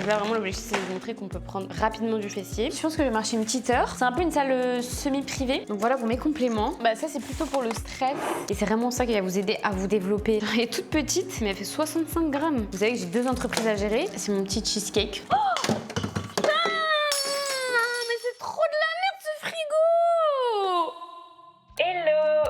Donc là, vraiment, l'objectif, c'est de vous montrer qu'on peut prendre rapidement du fessier. Je pense que je vais marcher une petite heure. C'est un peu une salle semi-privée. Donc voilà pour mes compléments. Bah ça, c'est plutôt pour le stress. Et c'est vraiment ça qui va vous aider à vous développer. Elle est toute petite, mais elle fait 65 grammes. Vous savez que j'ai 2 entreprises à gérer. C'est mon petit cheesecake. Oh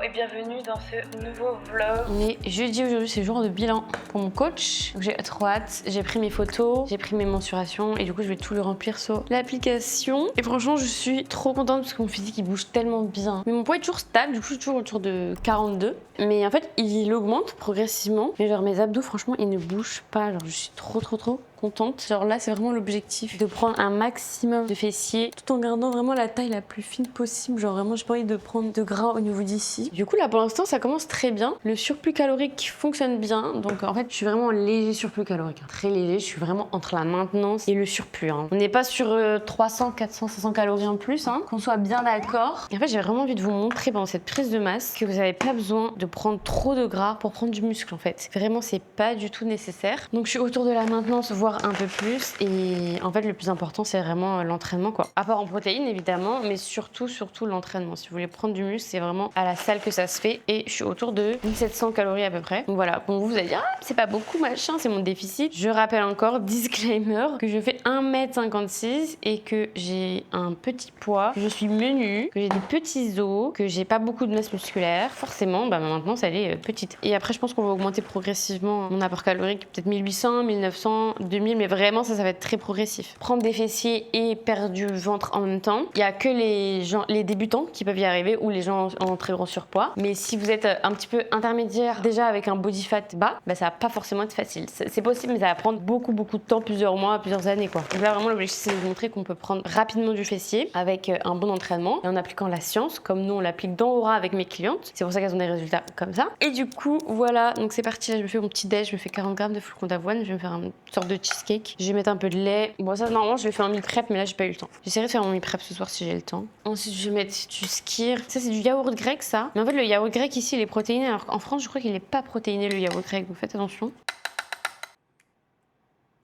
et bienvenue dans ce nouveau vlog. On est jeudi aujourd'hui, c'est jour de bilan pour mon coach. J'ai trop hâte, j'ai pris mes photos, j'ai pris mes mensurations et du coup je vais tout le remplir sur l'application. Et franchement je suis trop contente parce que mon physique il bouge tellement bien. Mais mon poids est toujours stable, du coup je suis toujours autour de 42. Mais en fait il augmente progressivement. Mais genre mes abdos franchement ils ne bougent pas, genre je suis trop contente. Genre là c'est vraiment l'objectif de prendre un maximum de fessiers tout en gardant vraiment la taille la plus fine possible. Genre vraiment j'ai pas envie de prendre de gras au niveau d'ici. Du coup là pour l'instant ça commence très bien. Le surplus calorique fonctionne bien. Donc en fait je suis vraiment en léger surplus calorique. Très léger, je suis vraiment entre la maintenance et le surplus. On n'est pas sur 300, 400, 500 calories en plus. Qu'on soit bien d'accord. Et en fait j'ai vraiment envie de vous montrer pendant cette prise de masse que vous n'avez pas besoin de prendre trop de gras pour prendre du muscle en fait. Vraiment c'est pas du tout nécessaire. Donc je suis autour de la maintenance voire un peu plus et en fait le plus important c'est vraiment l'entraînement quoi. À part en protéines évidemment mais surtout l'entraînement. Si vous voulez prendre du muscle c'est vraiment à la salle que ça se fait et je suis autour de 1700 calories à peu près. Donc voilà, bon vous allez dire ah, c'est pas beaucoup machin, c'est mon déficit. Je rappelle encore, disclaimer, que je fais 1m56 et que j'ai un petit poids, que je suis menue, que j'ai des petits os, que j'ai pas beaucoup de masse musculaire. Forcément bah maintenant ça est petite. Et après je pense qu'on va augmenter progressivement mon apport calorique, peut-être 1800, 1900, 2000 mais vraiment ça va être très progressif. Prendre des fessiers et perdre du ventre en même temps, il y a que les débutants qui peuvent y arriver ou les gens en très gros surpoids. Mais si vous êtes un petit peu intermédiaire déjà avec un body fat bas, bah ça va pas forcément être facile. C'est possible mais ça va prendre beaucoup de temps, plusieurs mois, plusieurs années quoi. Donc là vraiment l'objectif c'est de vous montrer qu'on peut prendre rapidement du fessier avec un bon entraînement et en appliquant la science comme nous on l'applique dans Aura avec mes clientes. C'est pour ça qu'elles ont des résultats comme ça. Et du coup voilà, donc c'est parti, là je me fais mon petit déj, je me fais 40 grammes de flocons d'avoine, je vais me faire une sorte de cheesecake. Je vais mettre un peu de lait. Bon ça normalement je vais faire un meal prep mais là j'ai pas eu le temps. J'essaierai de faire mon meal prep ce soir si j'ai le temps. Ensuite je vais mettre du skyr. Ça c'est du yaourt grec ça. Mais en fait le yaourt grec ici il est protéiné alors qu'en France je crois qu'il est pas protéiné le yaourt grec donc faites attention.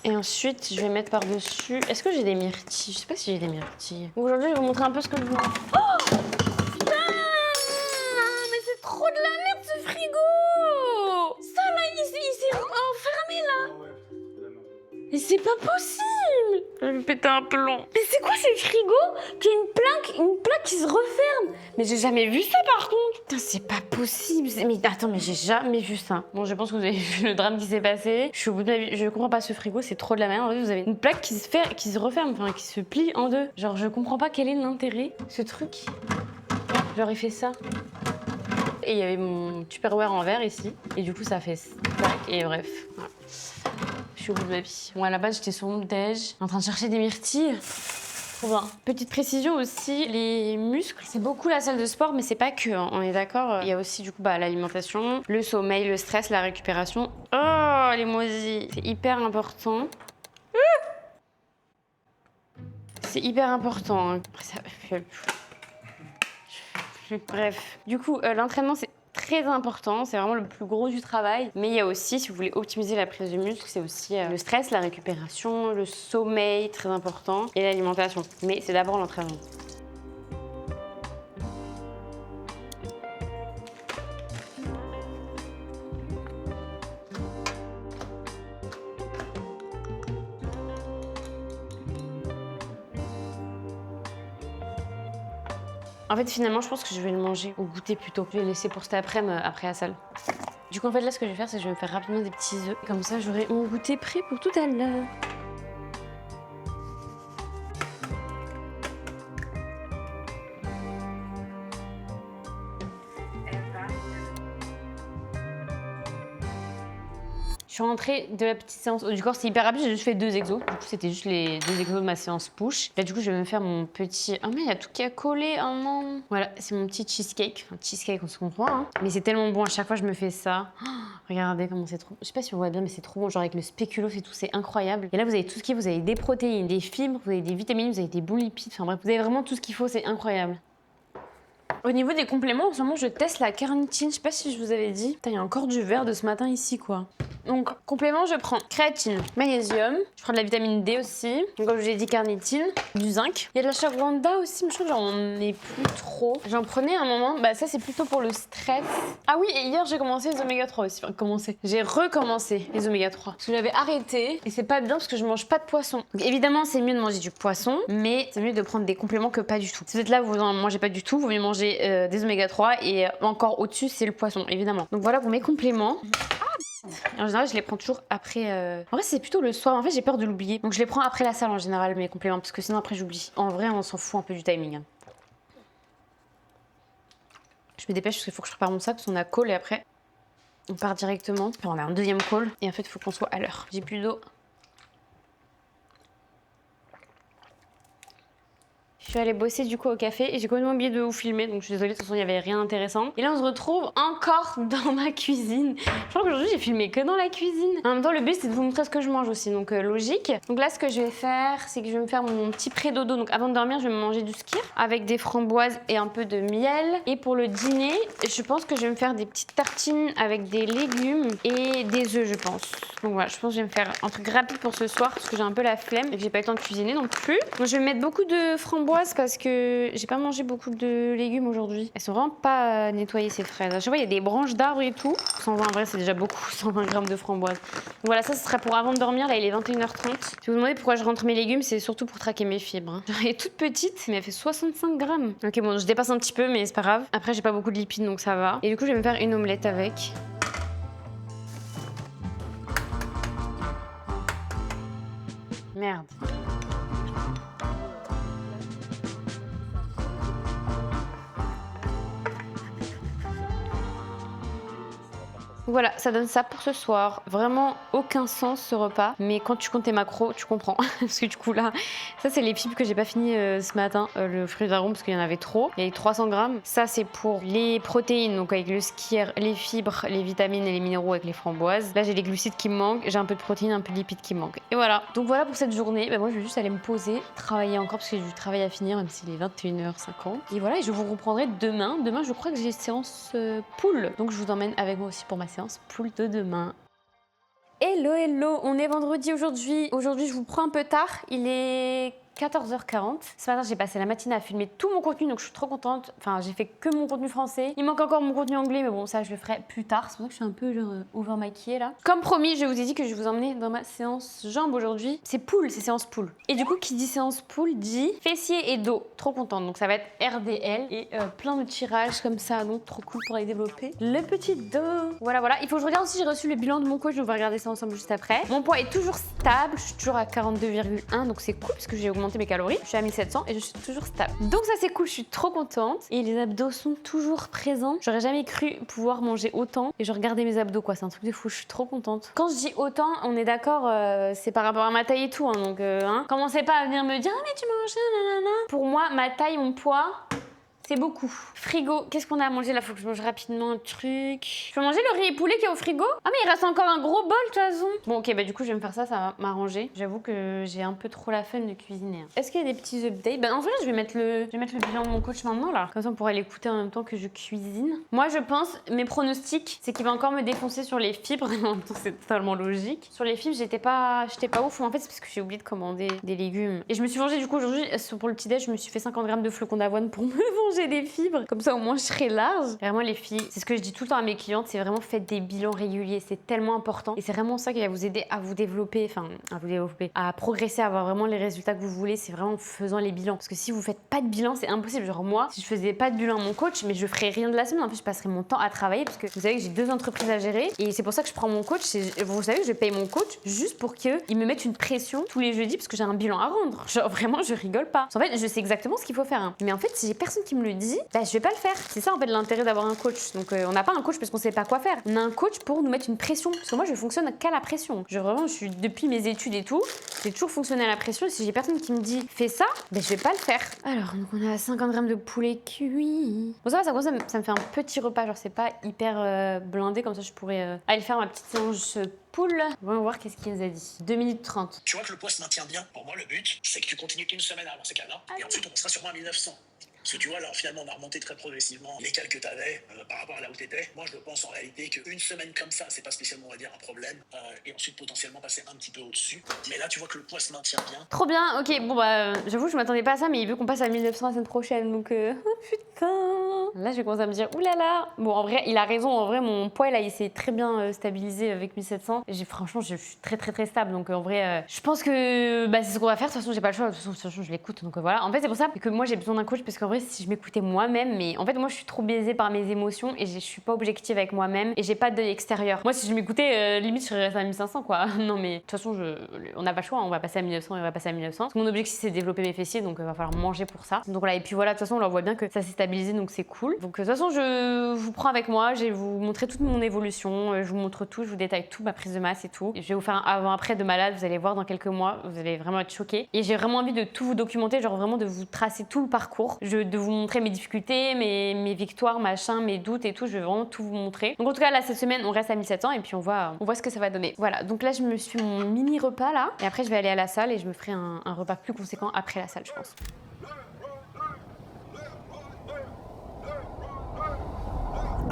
Et ensuite je vais mettre par dessus. Est-ce que j'ai des myrtilles? Je sais pas si j'ai des myrtilles. Aujourd'hui je vais vous montrer un peu ce que je vois. Oh putain, mais c'est trop de la merde ce frigo. Ça là il s'est enfermé là. Mais c'est pas possible! Je vais me péter un plomb. Mais c'est quoi ces frigos qui a une plaque qui se referme? Mais j'ai jamais vu ça par contre! Putain, c'est pas possible! Mais attends, mais j'ai jamais vu ça. Bon, je pense que vous avez vu le drame qui s'est passé. Je suis au bout de ma vie. Je comprends pas ce frigo, c'est trop de la merde. En fait, vous avez une plaque qui se referme, enfin qui se plie en deux. Genre, je comprends pas quel est l'intérêt. Ce truc. Genre, il fait ça. Et il y avait mon Tupperware en verre ici. Et du coup, ça fait plaque. Et bref, voilà. Je suis au bout de ma vie. Bon, à la base, j'étais sur mon déj, en train de chercher des myrtilles. Trop bien. Petite précision aussi, les muscles, c'est beaucoup la salle de sport, mais c'est pas que, hein, on est d'accord. Il y a aussi du coup l'alimentation, le sommeil, le stress, la récupération. Oh, les moisis. C'est hyper important. C'est hyper important. Hein. Après, ça... Bref. Du coup, l'entraînement, c'est très important, c'est vraiment le plus gros du travail. Mais il y a aussi, si vous voulez optimiser la prise de muscle, c'est aussi le stress, la récupération, le sommeil, très important, et l'alimentation. Mais c'est d'abord l'entraînement. En fait, finalement, je pense que je vais le manger au goûter plutôt. Je vais le laisser pour cet après-midi, après la salle. Du coup, en fait, là, ce que je vais faire, c'est que je vais me faire rapidement des petits œufs. Comme ça, j'aurai mon goûter prêt pour tout à l'heure. Je suis rentrée de la petite séance du corps, c'est hyper rapide, j'ai juste fait 2 exos. Du coup, c'était juste les 2 exos de ma séance push. Là, du coup, je vais me faire mon petit... Oh mais il y a tout qui a collé, oh non. Voilà, c'est mon petit cheesecake. Enfin, cheesecake, on se comprend, hein. Mais c'est tellement bon, à chaque fois, je me fais ça. Oh, regardez comment c'est trop... Je sais pas si on voit bien, mais c'est trop bon. Genre avec le spéculoos et tout, c'est incroyable. Et là, vous avez tout ce qu'il faut. Vous avez des protéines, des fibres, vous avez des vitamines, vous avez des bons lipides. Enfin bref, vous avez vraiment tout ce qu'il faut, c'est incroyable. Au niveau des compléments, en ce moment, je teste la carnitine. Je sais pas si je vous avais dit. Putain, il y a encore du verre de ce matin ici, quoi. Donc, complément, je prends créatine, magnésium, je prends de la vitamine D aussi, donc, comme je l'ai dit, carnitine, du zinc. Il y a de la ashwagandha aussi, mais je trouve que j'en ai plus trop. J'en prenais un moment, bah ça c'est plutôt pour le stress. Ah oui, et hier j'ai commencé les oméga 3 aussi, j'ai recommencé les oméga 3. Parce que j'avais arrêté, et c'est pas bien parce que je mange pas de poisson. Donc évidemment, c'est mieux de manger du poisson, mais c'est mieux de prendre des compléments que pas du tout. Si vous êtes là, vous en mangez pas du tout, vous mieux manger des oméga 3 et encore au-dessus, c'est le poisson, évidemment. Donc voilà pour mes compléments. En général, je les prends toujours après. En vrai, c'est plutôt le soir. En fait, j'ai peur de l'oublier. Donc, je les prends après la salle en général, mes compléments, parce que sinon, après, j'oublie. En vrai, on s'en fout un peu du timing. Hein. Je me dépêche parce qu'il faut que je prépare mon sac, parce qu'on a call et après, on part directement. Enfin, on a un deuxième call et en fait, il faut qu'on soit à l'heure. J'ai plus d'eau. Je suis allée bosser du coup au café et j'ai complètement oublié de vous filmer, donc je suis désolée, de toute façon il n'y avait rien d'intéressant. Et là on se retrouve encore dans ma cuisine. Je crois qu'aujourd'hui j'ai filmé que dans la cuisine. En même temps le but c'est de vous montrer ce que je mange aussi, donc logique. Donc là ce que je vais faire, c'est que je vais me faire mon petit pré-dodo. Donc avant de dormir je vais me manger du skyr avec des framboises et un peu de miel. Et pour le dîner, je pense que je vais me faire des petites tartines avec des légumes et des œufs je pense. Donc voilà, je pense que je vais me faire un truc rapide pour ce soir parce que j'ai un peu la flemme et que j'ai pas eu le temps de cuisiner non plus. Donc je vais mettre beaucoup de framboises parce que j'ai pas mangé beaucoup de légumes aujourd'hui. Elles sont vraiment pas nettoyées ces fraises. À chaque fois il y a des branches d'arbres et tout. 120 en vrai c'est déjà beaucoup, 120 grammes de framboises. Donc voilà, ça ce sera pour avant de dormir. Là il est 21h30. Si vous vous demandez pourquoi je rentre mes légumes, c'est surtout pour traquer mes fibres. Hein. Elle est toute petite mais elle fait 65 grammes. Ok bon je dépasse un petit peu mais c'est pas grave. Après j'ai pas beaucoup de lipides donc ça va. Et du coup je vais me faire une omelette avec. Merde. Voilà, ça donne ça pour ce soir. Vraiment aucun sens ce repas. Mais quand tu comptes tes macros, tu comprends. Parce que du coup là, ça c'est les fibres que j'ai pas fini ce matin. Le fruit d'arôme parce qu'il y en avait trop. Il y avait 300 grammes. Ça c'est pour les protéines, donc avec le skyr, les fibres, les vitamines et les minéraux avec les framboises. Là j'ai les glucides qui me manquent. J'ai un peu de protéines, un peu de lipides qui me manquent. Et voilà. Donc voilà pour cette journée. Bah, moi je vais juste aller me poser, travailler encore parce que j'ai du travail à finir même s'il est 21h50. Et voilà, et je vous reprendrai demain. Demain je crois que j'ai séance pool. Donc je vous emmène avec moi aussi pour ma séance pool de demain. Hello, hello, on est vendredi aujourd'hui. Aujourd'hui, je vous prends un peu tard. Il est 14h40. Ce matin, j'ai passé la matinée à filmer tout mon contenu, donc je suis trop contente. Enfin, j'ai fait que mon contenu français. Il manque encore mon contenu anglais, mais bon, ça, je le ferai plus tard. C'est pour ça que je suis un peu genre over maquillée là. Comme promis, je vous ai dit que je vais vous emmener dans ma séance jambes aujourd'hui. C'est pool, c'est séance pool. Et du coup, qui dit séance pool dit fessiers et dos. Trop contente. Donc ça va être RDL et plein de tirages comme ça, donc trop cool pour aller développer le petit dos. Voilà, voilà. Il faut que je regarde si j'ai reçu le bilan de mon coach. On va regarder ça ensemble juste après. Mon poids est toujours stable. Je suis toujours à 42,1, donc c'est cool parce que j'ai augmenté mes calories. Je suis à 1700 et je suis toujours stable. Donc ça c'est cool, je suis trop contente. Et les abdos sont toujours présents. J'aurais jamais cru pouvoir manger autant. Et je regardais mes abdos quoi, c'est un truc de fou, je suis trop contente. Quand je dis autant, on est d'accord, c'est par rapport à ma taille et tout. Hein, donc commencez pas à venir me dire ah mais tu manges nanana. Pour moi, ma taille, mon poids, c'est beaucoup. Frigo, qu'est-ce qu'on a à manger là? Faut que je mange rapidement un truc. Je peux manger le riz et poulet qui est au frigo? Ah mais il reste encore un gros bol de toute façon. Bon ok, bah du coup je vais me faire ça, ça va m'arranger. J'avoue que j'ai un peu trop la flemme de cuisiner. Est-ce qu'il y a des petits updates? Bah en vrai je vais mettre le bilan de mon coach maintenant là. Comme ça on pourrait l'écouter en même temps que je cuisine. Moi je pense, mes pronostics, c'est qu'il va encore me défoncer sur les fibres. En même temps c'est totalement logique. Sur les fibres j'étais pas ouf. En fait c'est parce que j'ai oublié de commander des légumes. Et je me suis vengée du coup aujourd'hui, pour le petit déj je me suis fait 50 grammes de flocons d'avoine pour me venger des fibres. Comme ça au moins je serai large. Vraiment les filles, c'est ce que je dis tout le temps à mes clientes, c'est vraiment faites des bilans réguliers, c'est tellement important. Et c'est vraiment ça qui va vous aider à vous développer, à progresser, à avoir vraiment les résultats que vous voulez. C'est vraiment en faisant les bilans. Parce que si vous faites pas de bilan, c'est impossible. Genre moi, si je faisais pas de bilan à mon coach, mais je ferais rien de la semaine. En fait, je passerais mon temps à travailler parce que vous savez que j'ai 2 entreprises à gérer. Et c'est pour ça que je prends mon coach. Vous savez que je paye mon coach juste pour qu'il me mette une pression tous les jeudis parce que j'ai un bilan à rendre. Genre vraiment, je rigole pas. En fait, je sais exactement ce qu'il faut faire. Hein. Mais en fait, si j'ai personne qui me le dit, bah, je vais pas le faire. C'est ça en fait l'intérêt d'avoir un coach. Donc on n'a pas un coach parce qu'on sait pas quoi faire. On a un coach pour nous mettre une pression. Parce que moi je fonctionne qu'à la pression. Je suis depuis mes études et tout, j'ai toujours fonctionné à la pression. Et si j'ai personne qui me dit fais ça, ben je vais pas le faire. Alors donc on a 50 grammes de poulet cuit. Bon ça va, ça me fait un petit repas. Genre c'est pas hyper blindé comme ça je pourrais aller faire ma petite séance poule. On va voir qu'est-ce qu'il nous a dit. 2 minutes 30. Tu vois que le poids se maintient bien. Pour moi le but c'est que tu continues qu'une semaine avant ces cas-là. Et ensuite on sera sûrement à 1900. Parce que tu vois, là, finalement, on a remonté très progressivement l'écart que tu avais par rapport à là où tu étais. Moi, je pense en réalité qu'une semaine comme ça, c'est pas spécialement, on va dire, un problème. Et ensuite, potentiellement, passer un petit peu au-dessus. Mais là, tu vois que le poids se maintient bien. Trop bien, ok, bon bah, j'avoue, je m'attendais pas à ça, mais il veut qu'on passe à 1900 la semaine prochaine, donc oh putain. Là, je commence à me dire, oulala. Bon, en vrai, il a raison, en vrai, mon poids, là, il s'est très bien stabilisé avec 1700. Franchement, je suis très stable, donc en vrai, je pense que bah, c'est ce qu'on va faire. De toute façon, j'ai pas le choix, de toute façon, je l'écoute, donc voilà. En fait, c'est pour ça que moi, j'ai besoin d'un coach, parce qu'en vrai, si je m'écoutais moi-même, mais en fait, moi, je suis trop biaisée par mes émotions et je suis pas objective avec moi-même et j'ai pas d'œil extérieur. Moi, si je m'écoutais, limite, je serais restée à 1500, quoi. Non, mais de toute façon, on n'a pas le choix, on va passer à 1900 et on va passer à 1900. Parce que mon objectif, c'est de développer mes fessiers, donc il va falloir manger pour ça. Donc voilà, et puis voilà, de toute façon, on voit bien que ça s'est stabilisé, donc c'est cool. Donc de toute façon, je vous prends avec moi, je vais vous montrer toute mon évolution, je vous montre tout, je vous détaille tout, ma prise de masse et tout. Et je vais vous faire un avant-après de malade, vous allez voir dans quelques mois, vous allez vraiment être choqués. Et j'ai vraiment envie de tout vous documenter, genre vraiment de vous tracer tout le parcours, de vous montrer mes difficultés, mes victoires, machin, mes doutes et tout, je vais vraiment tout vous montrer. Donc en tout cas, là, cette semaine, on reste à 1700 et puis on voit ce que ça va donner. Voilà, donc là, je me suis mon mini repas là, et après, je vais aller à la salle et je me ferai un repas plus conséquent après la salle, je pense.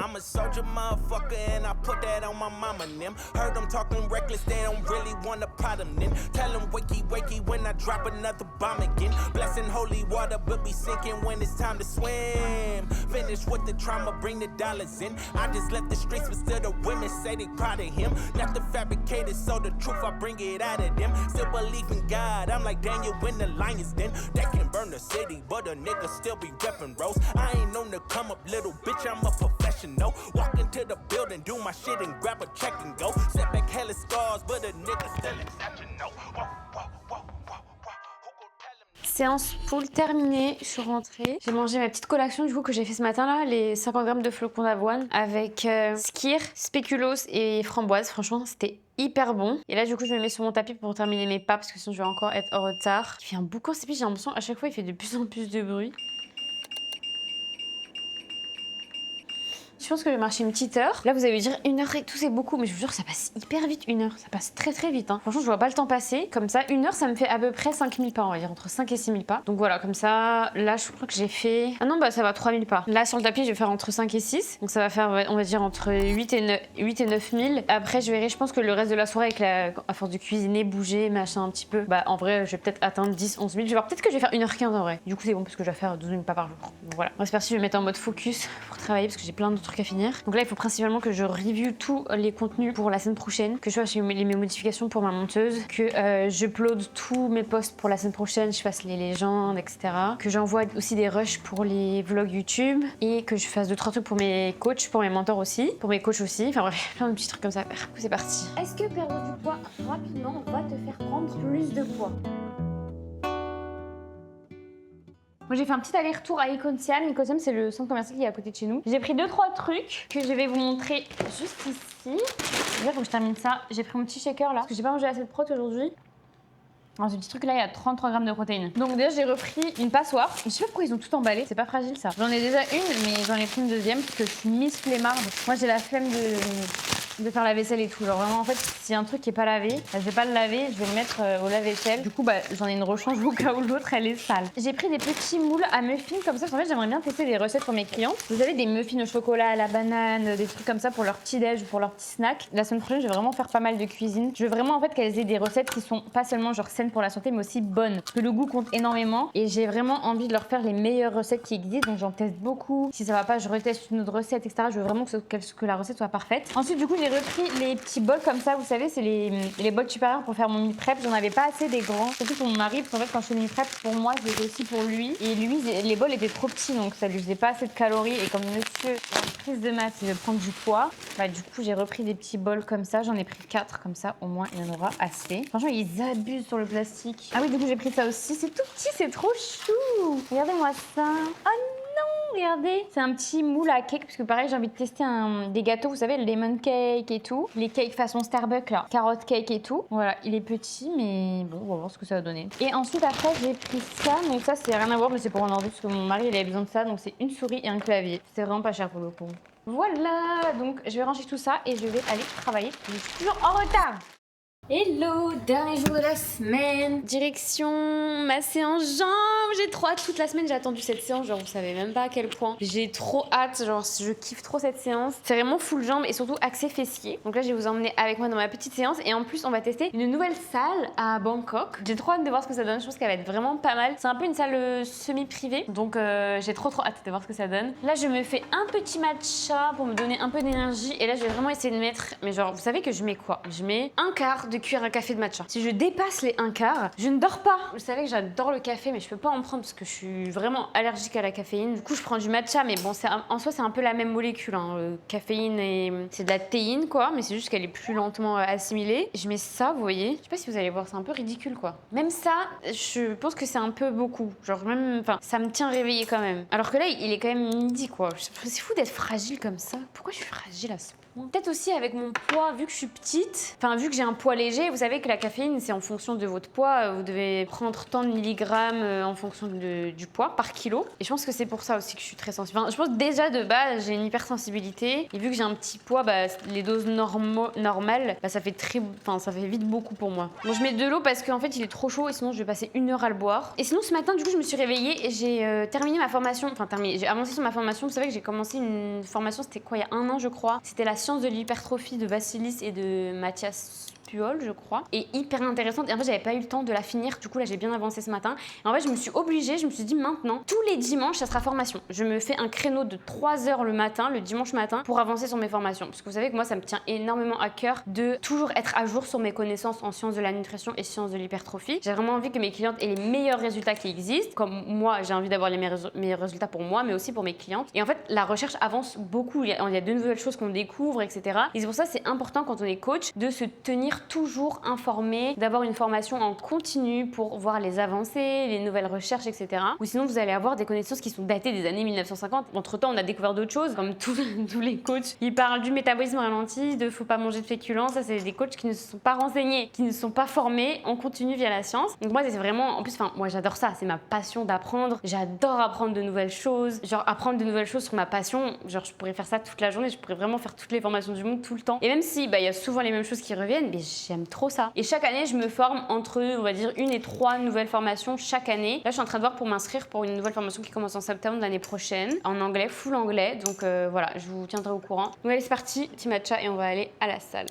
I'm a soldier motherfucker and I put that on my mama and them. Heard them talking reckless, they don't really want a problem then. Tell them wakey wakey when I drop another bomb again. Blessing holy water but be sinking when it's time to swim. Finish with the trauma, bring the dollars in. I just left the streets but still the women say they proud of him. Nothing fabricated so the truth I bring it out of them. Still believe in God, I'm like Daniel when the lion's den. They can burn the city but a nigga still be reppin' rose. I ain't known to come up little bitch, I'm a professional. Walk into the building, do my shit and grab a check and go. Set back hella scars, but a nigga still exceptional. Séance pool terminée, je suis rentrée. J'ai mangé ma petite collation du coup que j'ai fait ce matin là, les 50 grammes de flocons d'avoine avec skyr, spéculoos et framboise. Franchement, c'était hyper bon. Et là du coup je me mets sur mon tapis pour terminer mes pas parce que sinon je vais encore être en retard. Il fait un boucan, c'est j'ai l'impression à chaque fois il fait de plus en plus de bruit. Je pense que je vais marcher une petite heure. Là, vous allez dire 1 heure et tout, c'est beaucoup. Mais je vous jure, ça passe hyper vite, 1 heure. Ça passe très vite. Hein. Franchement, je vois pas le temps passer. Comme ça, 1 heure, ça me fait à peu près 5000 pas, on va dire. Entre 5 et 6000 pas. Donc voilà, comme ça, là, je crois que j'ai fait... Ah non, bah ça va, 3000 pas. Là, sur le tapis, je vais faire entre 5 et 6. Donc ça va faire, on va dire, entre 8 et 9000. Après, je verrai, je pense que le reste de la soirée, à force de cuisiner, bouger, machin un petit peu, bah en vrai, je vais peut-être atteindre 10, 11 000. Je vais voir, peut-être que je vais faire 1h15 en vrai. Du coup, c'est bon parce que je vais faire 12 000 pas par jour. Donc voilà. J'espère que je vais me mettre en mode focus pour travailler parce que j'ai plein de trucs à finir. Donc là, il faut principalement que je review tous les contenus pour la semaine prochaine, que je fasse mes modifications pour ma monteuse, que je upload tous mes posts pour la semaine prochaine, je fasse les légendes, etc. Que j'envoie aussi des rushs pour les vlogs YouTube et que je fasse 2-3 trucs pour mes coachs, pour mes mentors aussi, pour mes coachs aussi. Enfin bref, plein de petits trucs comme ça à faire. C'est parti. Est-ce que perdre du poids rapidement va te faire prendre plus de poids ? Moi j'ai fait un petit aller-retour à Iconsiam. Iconsiam c'est le centre commercial qui est à côté de chez nous. J'ai pris 2-3 trucs que je vais vous montrer juste ici. Déjà faut que je termine ça. J'ai pris mon petit shaker là parce que j'ai pas mangé assez de prot aujourd'hui. Alors ce petit truc là il y a 33 grammes de protéines. Donc déjà j'ai repris une passoire. Je sais pas pourquoi ils ont tout emballé, c'est pas fragile ça. J'en ai déjà une mais j'en ai pris une deuxième parce que je suis mise flemmarde. Moi j'ai la flemme de faire la vaisselle et tout. Genre vraiment en fait s'il y a un truc qui est pas lavé, bah, je vais pas le laver, je vais le mettre au lave-vaisselle. Du coup bah j'en ai une rechange au cas où l'autre elle est sale. J'ai pris des petits moules à muffins comme ça. En fait j'aimerais bien tester des recettes pour mes clients. Vous avez des muffins au chocolat, à la banane, des trucs comme ça pour leur petit déj ou pour leur petit snack. La semaine prochaine je vais vraiment faire pas mal de cuisine. Je veux vraiment en fait qu'elles aient des recettes qui sont pas seulement genre saines pour la santé mais aussi bonnes. Parce que le goût compte énormément et j'ai vraiment envie de leur faire les meilleures recettes qui existent. Donc j'en teste beaucoup. Si ça va pas je reteste une autre recette etc. Je veux vraiment que la recette soit parfaite. Ensuite du coup j'ai repris les petits bols comme ça. Vous savez c'est les bols supérieurs pour faire mon meal prep. J'en avais pas assez des grands. Surtout pour mon mari parce qu'en fait quand je fais le meal prep pour moi je les aussi pour lui. Et lui les bols étaient trop petits donc ça lui faisait pas assez de calories. Et comme monsieur en prise de masse il veut prendre du poids. Bah du coup j'ai repris des petits bols comme ça. J'en ai pris 4 comme ça au moins il y en aura assez. Franchement ils abusent sur le plastique. Ah oui du coup j'ai pris ça aussi. C'est tout petit, c'est trop chou. Regardez-moi ça. Oh non, regardez. C'est un petit moule à cake parce que pareil j'ai envie de tester des gâteaux, vous savez, le lemon cake et tout. Les cakes façon Starbucks là, carotte cake et tout. Voilà, il est petit mais bon, on va voir ce que ça va donner. Et ensuite après j'ai pris ça. Donc ça c'est rien à voir mais c'est pour un ordi parce que mon mari il avait besoin de ça. Donc c'est une souris et un clavier. C'est vraiment pas cher pour le coup. Voilà, donc je vais ranger tout ça et je vais aller travailler. Je suis toujours en retard. Hello, dernier jour de la semaine. Direction ma séance jambes. J'ai trop hâte. Toute la semaine j'ai attendu cette séance, genre vous savez même pas à quel point. J'ai trop hâte, genre je kiffe trop cette séance. C'est vraiment full jambes et surtout axé fessier. Donc là je vais vous emmener avec moi dans ma petite séance et en plus on va tester une nouvelle salle à Bangkok. J'ai trop hâte de voir ce que ça donne, je pense qu'elle va être vraiment pas mal. C'est un peu une salle semi-privée, donc j'ai trop hâte de voir ce que ça donne. Là je me fais un petit matcha pour me donner un peu d'énergie et là je vais vraiment essayer de mettre, mais genre vous savez que je mets quoi? Je mets un quart de cuillère à café de matcha. Si je dépasse les un quart, je ne dors pas. Vous savez que j'adore le café mais je peux pas en prendre parce que je suis vraiment allergique à la caféine. Du coup je prends du matcha mais bon en soi c'est un peu la même molécule hein. Caféine et c'est de la théine quoi, mais c'est juste qu'elle est plus lentement assimilée. Je mets ça, vous voyez. Je sais pas si vous allez voir, c'est un peu ridicule quoi. Même ça, je pense que c'est un peu beaucoup. Genre même, enfin ça me tient réveillée quand même. Alors que là il est quand même midi quoi. C'est fou d'être fragile comme ça. Pourquoi je suis fragile à ce point? Peut-être aussi avec mon poids, vu que je suis petite, enfin vu que j'ai un poids léger, vous savez que la caféine c'est en fonction de votre poids, vous devez prendre tant de milligrammes en fonction du poids par kilo. Et je pense que c'est pour ça aussi que je suis très sensible. Enfin, je pense déjà de base j'ai une hypersensibilité et vu que j'ai un petit poids, les doses normales, ça fait vite beaucoup pour moi. Bon, je mets de l'eau parce qu'en fait il est trop chaud et sinon je vais passer 1 heure à le boire. Et sinon ce matin du coup je me suis réveillée et j'ai terminé ma formation, j'ai avancé sur ma formation. Vous savez que j'ai commencé une formation, c'était quoi, il y a 1 an je crois. C'était la science de l'hypertrophie de Vassilis et de Mathias Puol, je crois, et hyper intéressante. Et en fait, j'avais pas eu le temps de la finir. Du coup, là, j'ai bien avancé ce matin. Et en fait, je me suis obligée, je me suis dit maintenant, tous les dimanches, ça sera formation. Je me fais un créneau de 3 heures le matin, le dimanche matin, pour avancer sur mes formations. Parce que vous savez que moi, ça me tient énormément à cœur de toujours être à jour sur mes connaissances en sciences de la nutrition et sciences de l'hypertrophie. J'ai vraiment envie que mes clientes aient les meilleurs résultats qui existent. Comme moi, j'ai envie d'avoir les meilleurs résultats pour moi, mais aussi pour mes clientes. Et en fait, la recherche avance beaucoup. Il y a de nouvelles choses qu'on découvre, etc. Et c'est pour ça que c'est important quand on est coach de se tenir toujours informé, d'avoir une formation en continu pour voir les avancées, les nouvelles recherches, etc. Ou sinon, vous allez avoir des connaissances qui sont datées des années 1950. Entre-temps, on a découvert d'autres choses, comme tous les coachs. Ils parlent du métabolisme ralenti, de faut pas manger de féculents. Ça, c'est des coachs qui ne se sont pas renseignés, qui ne sont pas formés en continu via la science. Donc moi, c'est vraiment... En plus, moi, j'adore ça. C'est ma passion d'apprendre. J'adore apprendre de nouvelles choses. Genre, apprendre de nouvelles choses sur ma passion. Genre, je pourrais faire ça toute la journée. Je pourrais vraiment faire toutes les formations du monde tout le temps. Et même si, il y a souvent les mêmes choses qui reviennent, mais j'aime trop ça. Et chaque année, je me forme entre, on va dire, 1 et 3 nouvelles formations chaque année. Là, je suis en train de voir pour m'inscrire pour une nouvelle formation qui commence en septembre de l'année prochaine, en anglais, full anglais. Donc voilà, je vous tiendrai au courant. Donc allez, c'est parti, petit matcha et on va aller à la salle.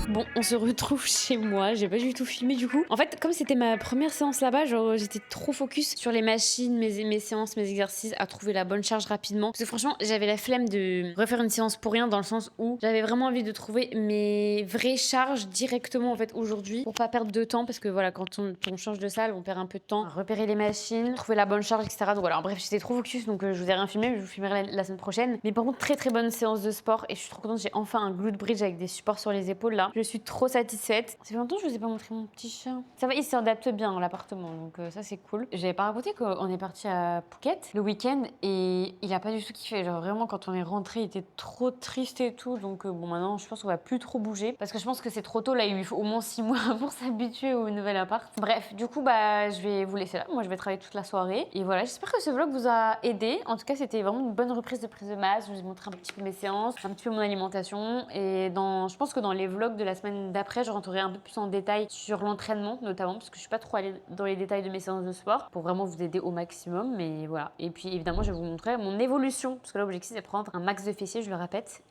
Bon, on se retrouve chez moi, j'ai pas du tout filmé du coup. En fait, comme c'était ma première séance là-bas, genre j'étais trop focus sur les machines, mes séances, mes exercices, à trouver la bonne charge rapidement. Parce que franchement, j'avais la flemme de refaire une séance pour rien, dans le sens où j'avais vraiment envie de trouver mes vraies charges directement en fait aujourd'hui, pour pas perdre de temps, parce que voilà, quand on change de salle, on perd un peu de temps à repérer les machines, trouver la bonne charge, etc. Donc voilà, bref, j'étais trop focus, donc je vous ai rien filmé, mais je vous filmerai la semaine prochaine. Mais par contre, très bonne séance de sport et je suis trop contente, j'ai enfin un glute bridge avec des supports sur les épaules là. Je suis trop satisfaite. Ça fait longtemps que je vous ai pas montré mon petit chat. Ça va, il s'adapte bien à l'appartement, donc ça c'est cool. J'avais pas raconté qu'on est parti à Phuket le week-end et il a pas du tout kiffé. Genre vraiment quand on est rentré, il était trop triste et tout. Donc bon, maintenant je pense qu'on va plus trop bouger parce que je pense que c'est trop tôt là. Il lui faut au moins 6 mois pour s'habituer au nouvel appart. Bref, du coup je vais vous laisser là. Moi je vais travailler toute la soirée et voilà. J'espère que ce vlog vous a aidé. En tout cas, c'était vraiment une bonne reprise de prise de masse. Je vous ai montré un petit peu mes séances, un petit peu mon alimentation et je pense que dans les vlogs de la semaine d'après, je rentrerai un peu plus en détail sur l'entraînement notamment parce que je suis pas trop allée dans les détails de mes séances de sport pour vraiment vous aider au maximum, mais voilà. Et puis évidemment, je vais vous montrer mon évolution parce que là, l'objectif c'est de prendre un max de fessiers, je le répète,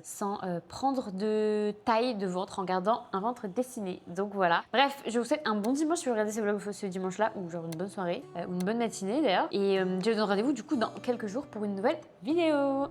sans prendre de taille de ventre, en gardant un ventre dessiné. Donc voilà. Bref, je vous souhaite un bon dimanche si vous regardez ce vlog ce dimanche-là, ou genre une bonne soirée ou une bonne matinée d'ailleurs. Et je vous donne rendez-vous du coup dans quelques jours pour une nouvelle vidéo.